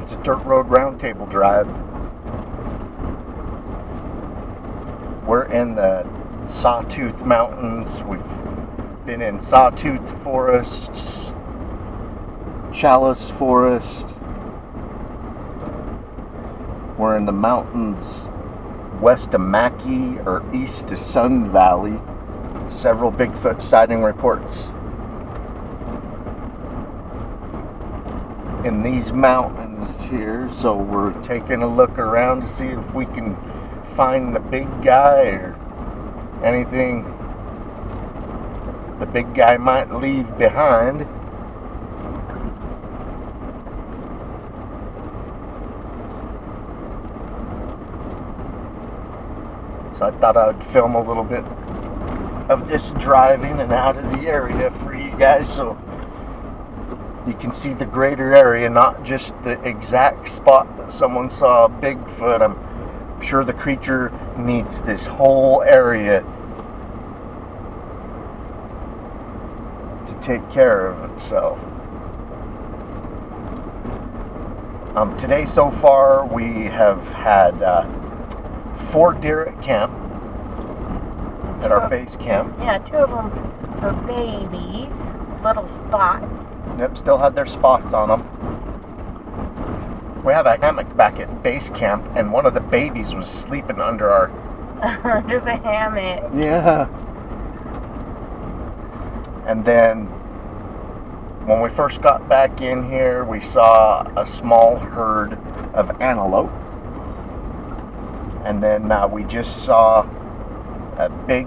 It's a dirt road roundtable drive. We're in the Sawtooth Mountains. We've been in Sawtooths Forest, Chalice Forest. We're in the mountains west of Mackay or east of Sun Valley. Several Bigfoot sighting reports in these mountains here, so we're taking a look around to see if we can find the big guy or anything the big guy might leave behind. So I thought I would film a little bit of this driving and out of the area for you guys, so you can see the greater area, not just the exact spot that someone saw a Bigfoot. I'm sure the creature needs this whole area to take care of itself. Today so far we have had 4 deer at camp, at our base camp. Yeah, 2 of them are babies, little spots. Yep, still had their spots on them. We have a hammock back at base camp, and one of the babies was sleeping under our... under the hammock. Yeah. And then, when we first got back in here, we saw a small herd of antelope. And then we just saw a big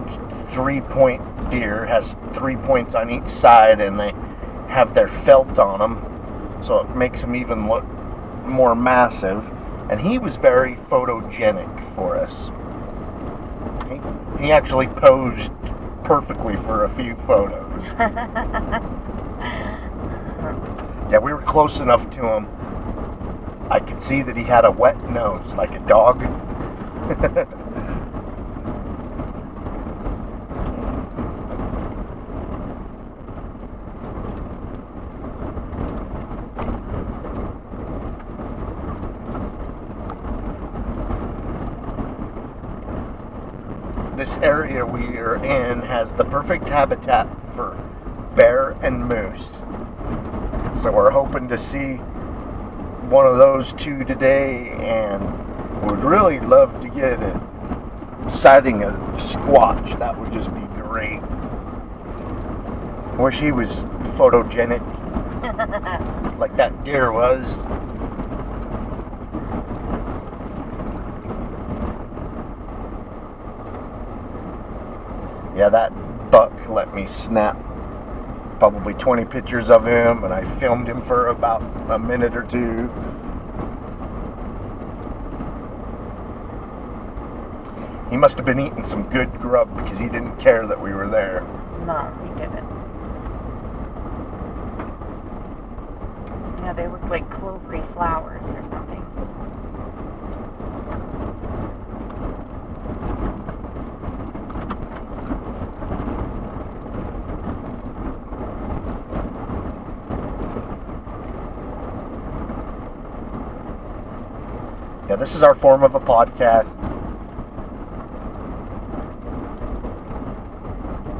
3-point deer, has 3 points on each side, and they have their felt on them, so it makes them even look more massive. And he was very photogenic for us. He actually posed perfectly for a few photos. Yeah, we were close enough to him. I could see that he had a wet nose, like a dog. This area we are in has the perfect habitat for bear and moose. So we're hoping to see one of those 2 today, and would really love to get a sighting of Sasquatch. That would just be great. Wish he was photogenic like that deer was. Yeah, that buck let me snap probably 20 pictures of him, and I filmed him for about a minute or 2. He must have been eating some good grub because he didn't care that we were there. No, he didn't. Yeah, they look like clovery flowers or something. Yeah, this is our form of a podcast.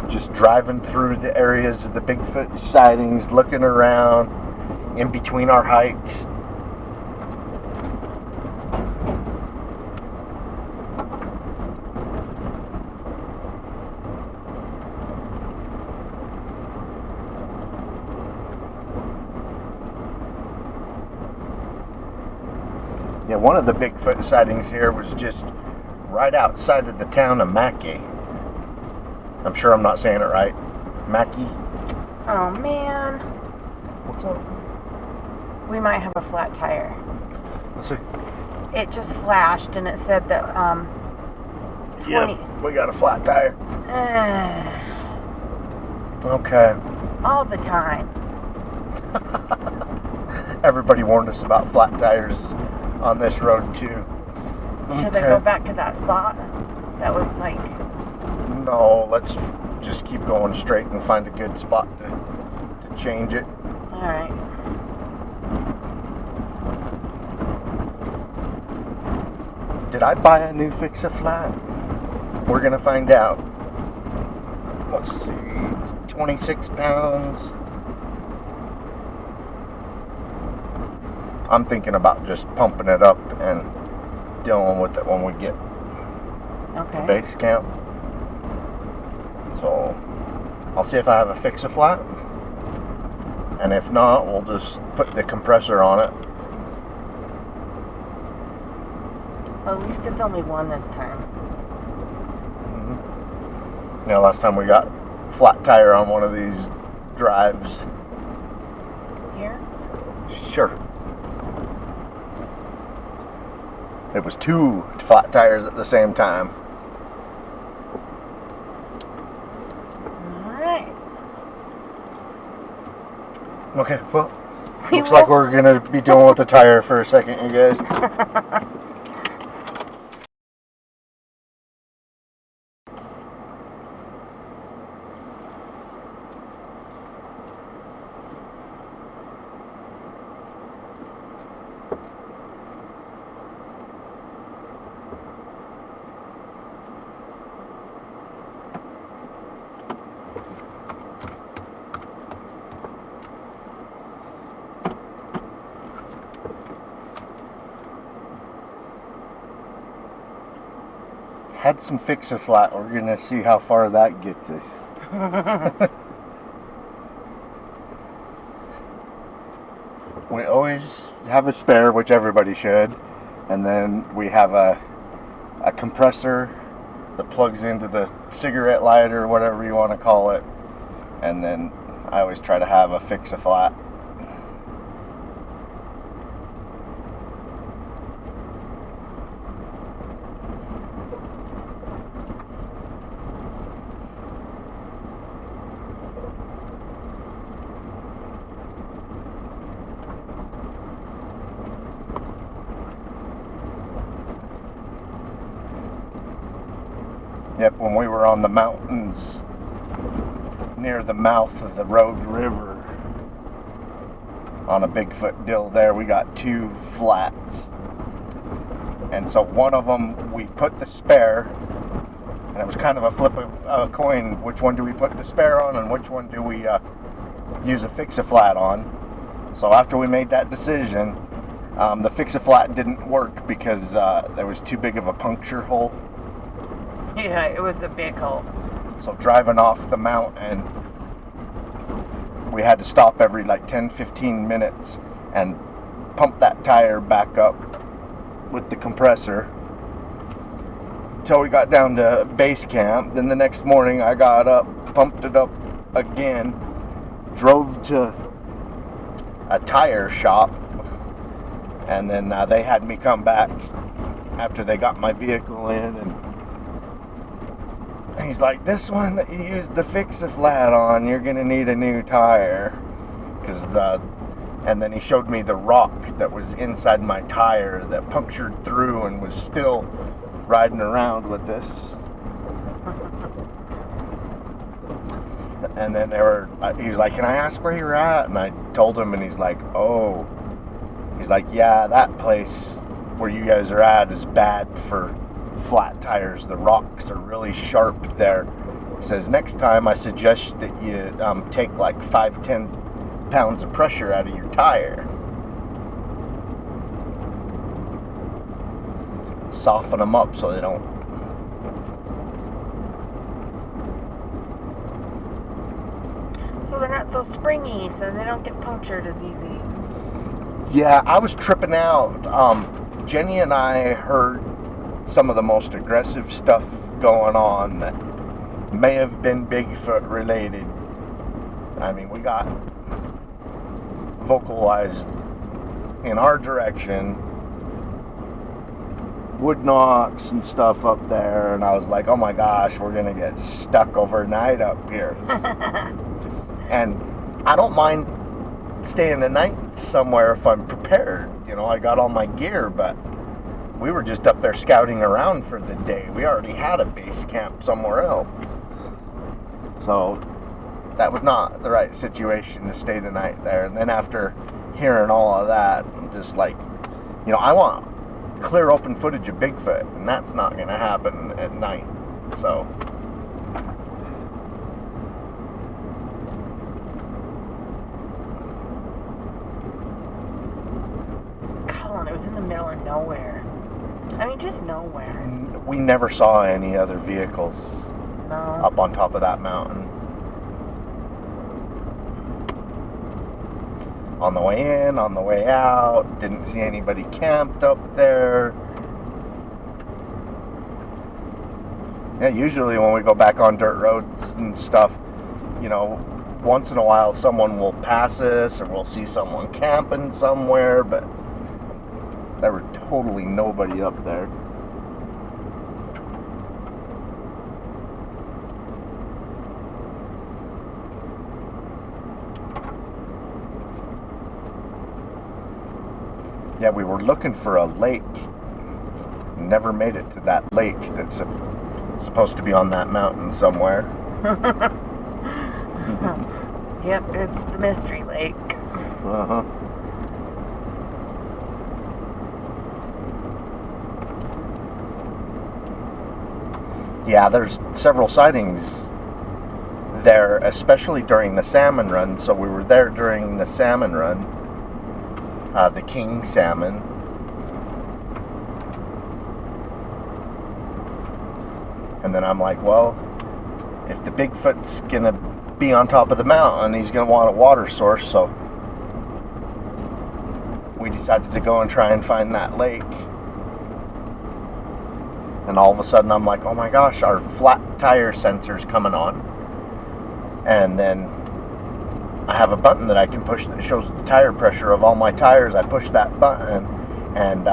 Just driving through the areas of the Bigfoot sightings, looking around in between our hikes. Yeah, one of the Bigfoot sightings here was just right outside of the town of Mackay. I'm sure I'm not saying it right. Mackay? Oh, man. What's up? We might have a flat tire. Let's see. It just flashed and it said that, 20... Yeah, we got a flat tire. Okay. All the time. Everybody warned us about flat tires on this road too. Should I go back to that spot? That was like... No, let's just keep going straight and find a good spot to change it. Alright. Did I buy a new fix-a-flat? We're gonna find out. Let's see, 26 pounds. I'm thinking about just pumping it up and dealing with it when we get to base camp. So I'll see if I have a fix-a-flat, and if not, we'll just put the compressor on it. Well, at least it's only one this time. Mm-hmm. Yeah, last time we got flat tire on one of these drives. Here? Sure. It was 2 flat tires at the same time. Alright. Okay, well, looks like we're going to be dealing with the tire for a second, you guys. Had some fix-a-flat. We're gonna see how far that gets us. We always have a spare, which everybody should, and then we have a compressor that plugs into the cigarette lighter, or whatever you want to call it, and then I always try to have a fix-a-flat. Yep, when we were on the mountains near the mouth of the Road River on a Bigfoot deal there, we got 2 flats. And so one of them we put the spare, and it was kind of a flip of a coin, which one do we put the spare on and which one do we use a fix-a-flat on. So after we made that decision, the fix-a-flat didn't work because there was too big of a puncture hole. Yeah, it was a big hole. So driving off the mountain, we had to stop every like 10-15 minutes and pump that tire back up with the compressor until we got down to base camp. Then the next morning I got up, pumped it up again, drove to a tire shop, and then they had me come back after they got my vehicle in, and he's like, this one that you used the fix-a-flat on, you're gonna need a new tire. And then he showed me the rock that was inside my tire that punctured through and was still riding around with this. And then he was like, can I ask where you're at? And I told him, and he's like, oh. He's like, yeah, that place where you guys are at is bad for flat tires. The rocks are really sharp there. He says, next time I suggest that you take like 5-10 pounds of pressure out of your tire. Soften them up so they don't. So they're not so springy, so they don't get punctured as easy. Yeah, I was tripping out. Jenny and I heard some of the most aggressive stuff going on that may have been Bigfoot related. I mean, we got vocalized in our direction, wood knocks and stuff up there, and I was like, oh my gosh, we're gonna get stuck overnight up here. And I don't mind staying the night somewhere if I'm prepared. You know, I got all my gear, but we were just up there scouting around for the day. We already had a base camp somewhere else. So that was not the right situation to stay the night there. And then after hearing all of that, I'm just like, you know, I want clear open footage of Bigfoot, and that's not going to happen at night. So Colin, it was in the middle of nowhere. I mean, just nowhere. we never saw any other vehicles No. up on top of that mountain. On the way in, on the way out, didn't see anybody camped up there. Yeah, usually when we go back on dirt roads and stuff, you know, once in a while someone will pass us or we'll see someone camping somewhere, but there were totally nobody up there. Yeah, we were looking for a lake. Never made it to that lake that's supposed to be on that mountain somewhere. Yep, it's the Mystery Lake. Uh-huh. Yeah, there's several sightings there, especially during the salmon run. So we were there during the salmon run, the king salmon. And then I'm like, well, if the Bigfoot's gonna be on top of the mountain, he's gonna want a water source. So we decided to go and try and find that lake. And all of a sudden I'm like, oh my gosh, our flat tire sensor's coming on. And then I have a button that I can push that shows the tire pressure of all my tires. I push that button, and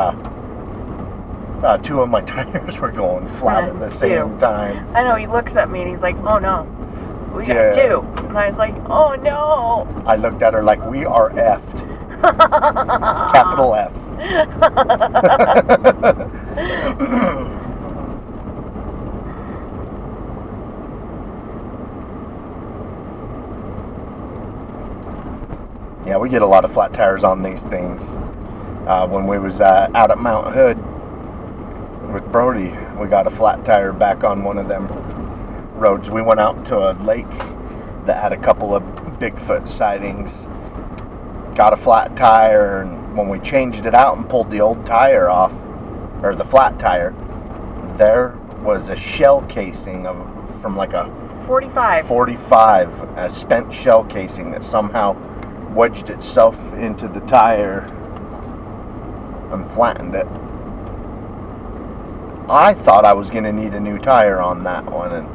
two of my tires were going flat at the same time. I know, he looks at me and he's like, oh no, we got two. And I was like, oh no. I looked at her like, we are effed. Capital F. Yeah, we get a lot of flat tires on these things. When we was out at Mount Hood with Brody, we got a flat tire back on one of them roads. We went out to a lake that had a couple of Bigfoot sightings. Got a flat tire, and when we changed it out and pulled the old tire off, or the flat tire, there was a shell casing from like a 45, a spent shell casing that somehow wedged itself into the tire and flattened it. I thought I was going to need a new tire on that one, and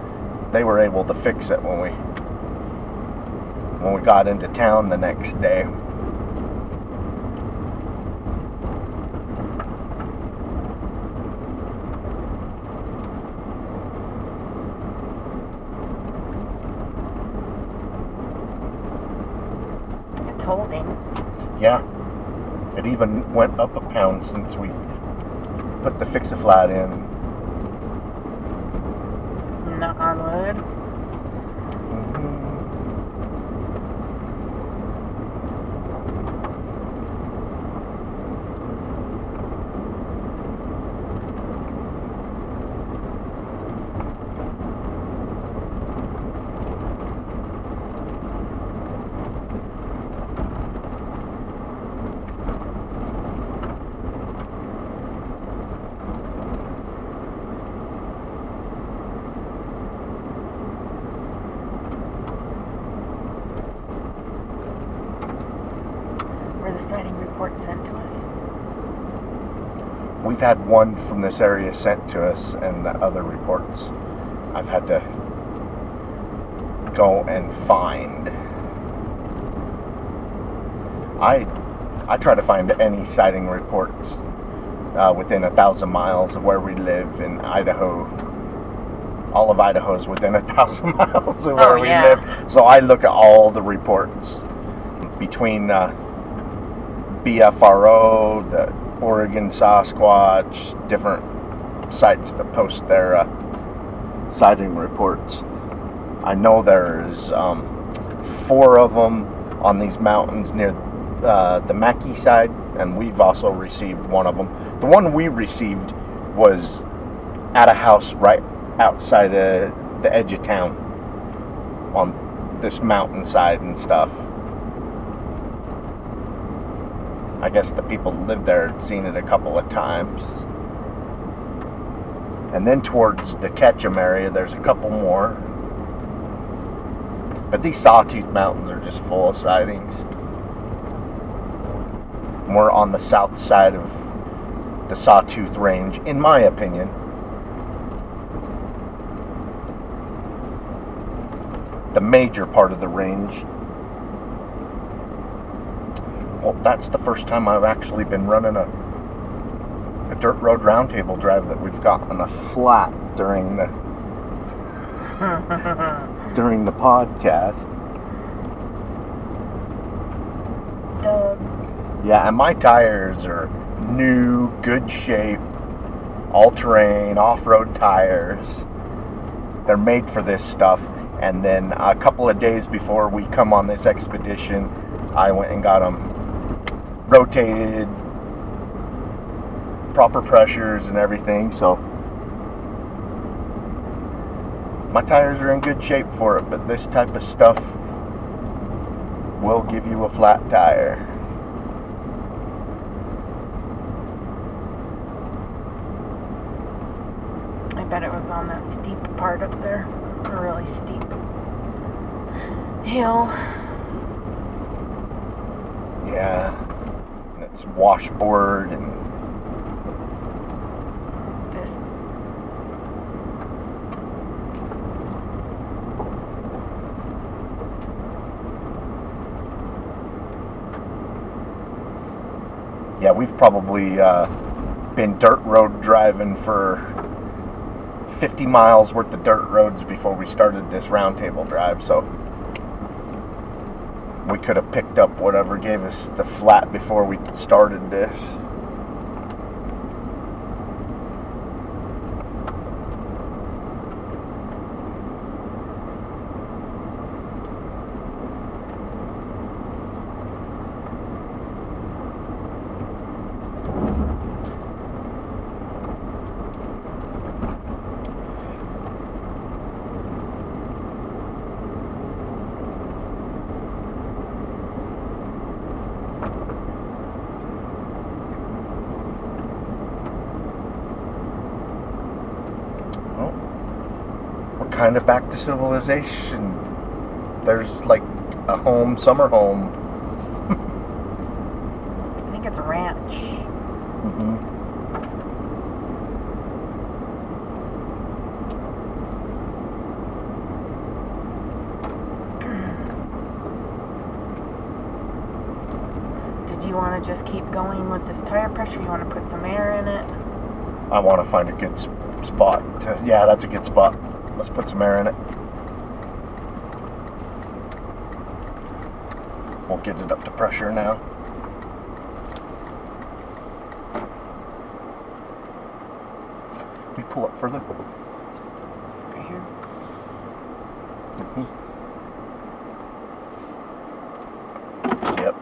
they were able to fix it when we got into town the next day. holding. Yeah. It even went up a pound since we put the Fix-A-Flat in. Knock on wood. Sighting report sent to us? We've had one from this area sent to us, and the other reports I've had to go and find. I try to find any sighting reports within 1,000 miles of where we live in Idaho. All of Idaho is within 1,000 miles of where we live. So I look at all the reports between BFRO, the Oregon Sasquatch, different sites that post their sighting reports. I know there's 4 of them on these mountains near the Mackay side, and we've also received one of them. The one we received was at a house right outside of the edge of town on this mountainside and stuff. I guess the people that lived there had seen it a couple of times. And then towards the Ketchum area, there's a couple more. But these Sawtooth mountains are just full of sightings. We're on the south side of the Sawtooth range, in my opinion. The major part of the range. Well, that's the first time I've actually been running a dirt road roundtable drive that we've gotten a flat during the podcast. Doug. Yeah, and my tires are new, good shape, all-terrain, off-road tires. They're made for this stuff. And then a couple of days before we come on this expedition, I went and got them rotated, proper pressures and everything, so my tires are in good shape for it, but this type of stuff will give you a flat tire. I bet it was on that steep part up there. A really steep hill. Yeah, and it's washboard and This. yeah, we've probably been dirt road driving for 50 miles worth of dirt roads before we started this roundtable drive, so we could have picked up whatever gave us the flat before we started this. Kind of back to civilization. There's like a home, summer home. I think it's a ranch. Mm-hmm. Did you want to just keep going with this tire pressure? You want to put some air in it? I want to find a good spot. Yeah, that's a good spot. Let's put some air in it. We'll get it up to pressure now. We pull up further. Right here. Mm-hmm. Yep.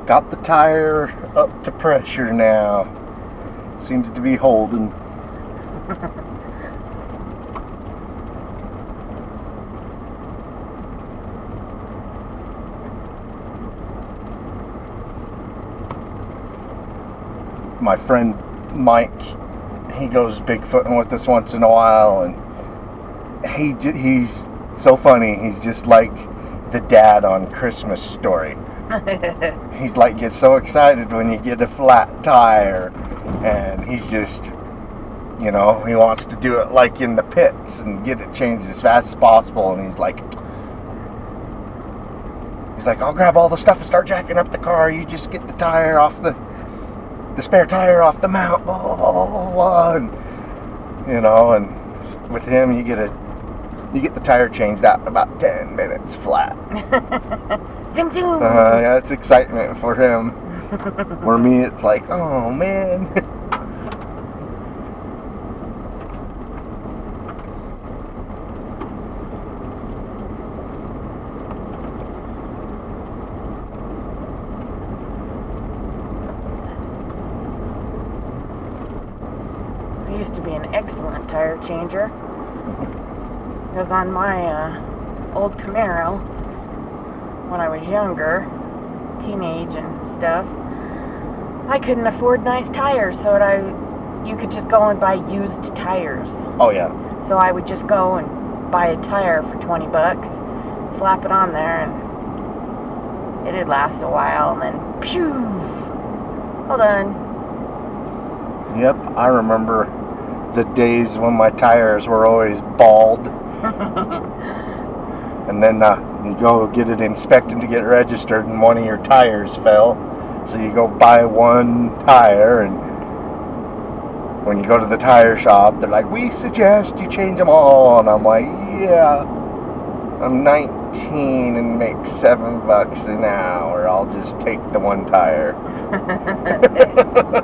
Got the tire up to pressure now. Seems to be holding. My friend Mike, he goes Bigfooting with us once in a while, and he's so funny. He's just like the dad on Christmas Story. He's like, gets so excited when you get a flat tire, and he's just, you know, he wants to do it like in the pits and get it changed as fast as possible. And he's like, I'll grab all the stuff and start jacking up the car. You just get the tire off the spare tire off the mount, blah blah blah blah blah. And you know, and with him, you get the tire changed out in about 10 minutes flat. Zoom zoom. Yeah, it's excitement for him. For me, it's like, oh man. tire changer. Because on my old Camaro, when I was younger, teenage and stuff, I couldn't afford nice tires, so you could just go and buy used tires. Oh yeah. So I would just go and buy a tire for $20, slap it on there, and it'd last a while, and then phew, all done. Yep, I remember the days when my tires were always bald. And then you go get it inspected to get registered, and one of your tires fell. So you go buy one tire, and when you go to the tire shop, they're like, "We suggest you change them all." And I'm like, "Yeah, I'm 19 and make $7 an hour. I'll just take the one tire."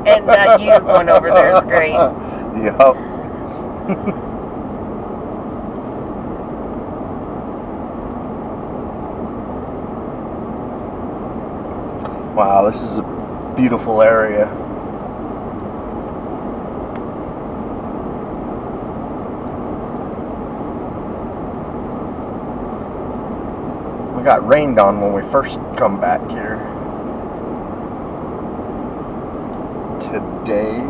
And that used one over there is great. Yup. Wow, this is a beautiful area. We got rained on when we first come back here. Today,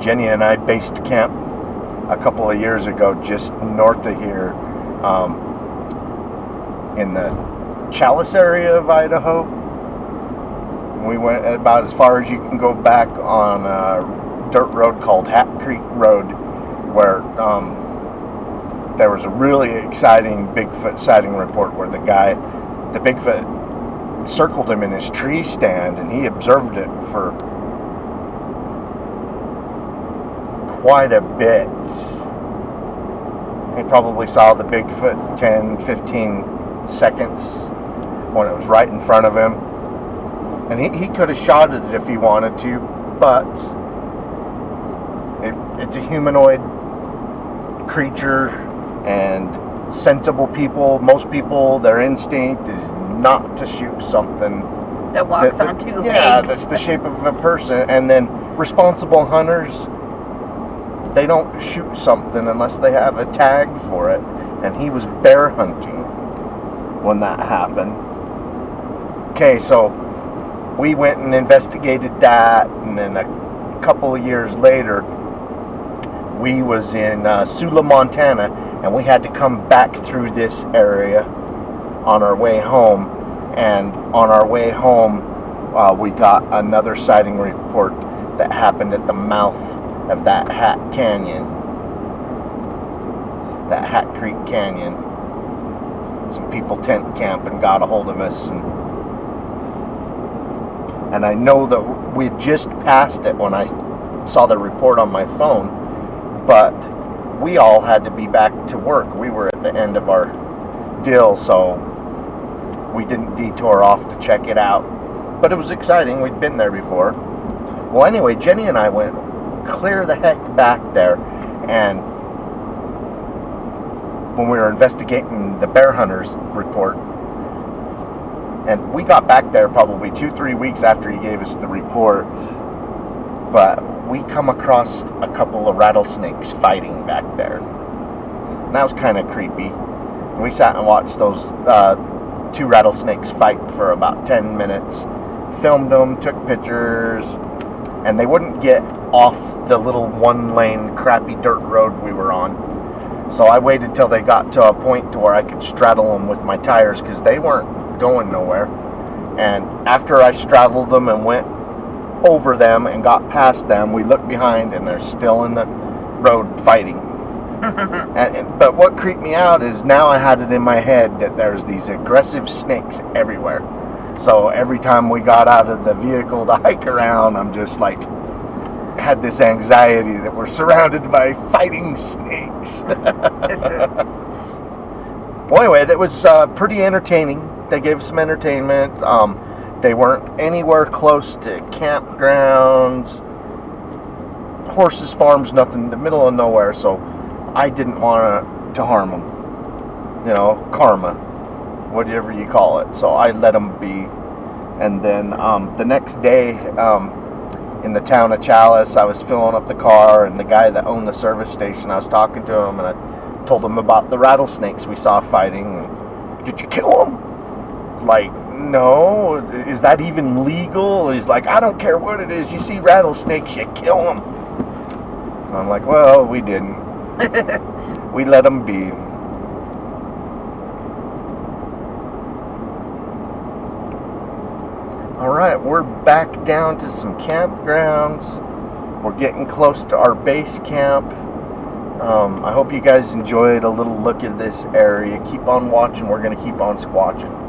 Jenny and I based camp a couple of years ago just north of here, in the Chalice area of Idaho. We went about as far as you can go back on a dirt road called Hat Creek Road, where there was a really exciting Bigfoot sighting report where the Bigfoot circled him in his tree stand, and he observed it for quite a bit. He probably saw the Bigfoot 10-15 seconds when it was right in front of him, and he could have shot it if he wanted to, but it's a humanoid creature, and sensible people, most people, their instinct is not to shoot something that walks on two legs. Yeah, that's the shape of a person. And then responsible hunters, they don't shoot something unless they have a tag for it, and he was bear hunting when that happened. Okay, so we went and investigated that, and then a couple of years later, we was in Sula, Montana, and we had to come back through this area on our way home. And on our way home, we got another sighting report that happened at the mouth of that Hat Canyon, that Hat Creek Canyon. Some people tent camp and got a hold of us, and I know that we had just passed it when I saw the report on my phone, but we all had to be back to work. We were at the end of our deal, so we didn't detour off to check it out, but it was exciting. We'd been there before. Well, anyway, Jenny and I went clear the heck back there, and when we were investigating the bear hunters report, and we got back there probably 2-3 weeks after he gave us the report, but we come across a couple of rattlesnakes fighting back there, and that was kind of creepy. We sat and watched those two rattlesnakes fight for about 10 minutes, filmed them, took pictures, and they wouldn't get off the little one-lane crappy dirt road we were on. So I waited till they got to a point to where I could straddle them with my tires, because they weren't going nowhere. And after I straddled them and went over them and got past them, we looked behind and they're still in the road fighting. But what creeped me out is now I had it in my head that there's these aggressive snakes everywhere. So every time we got out of the vehicle to hike around, I'm just like, had this anxiety that we're surrounded by fighting snakes. Well, anyway, that was pretty entertaining. They gave some entertainment. They weren't anywhere close to campgrounds, horses, farms, nothing in the middle of nowhere, so I didn't want to harm them. You know, karma, whatever you call it. So I let them be. And then the next day, in the town of Chalice, I was filling up the car, and the guy that owned the service station, I was talking to him, and I told him about the rattlesnakes we saw fighting. Did you kill them? Like, no. Is that even legal? He's like, I don't care what it is. You see rattlesnakes, you kill them. And I'm like, well, we didn't. We let them be. Alright, we're back down to some campgrounds. We're getting close to our base camp. I hope you guys enjoyed a little look at this area. Keep on watching. We're going to keep on squatching.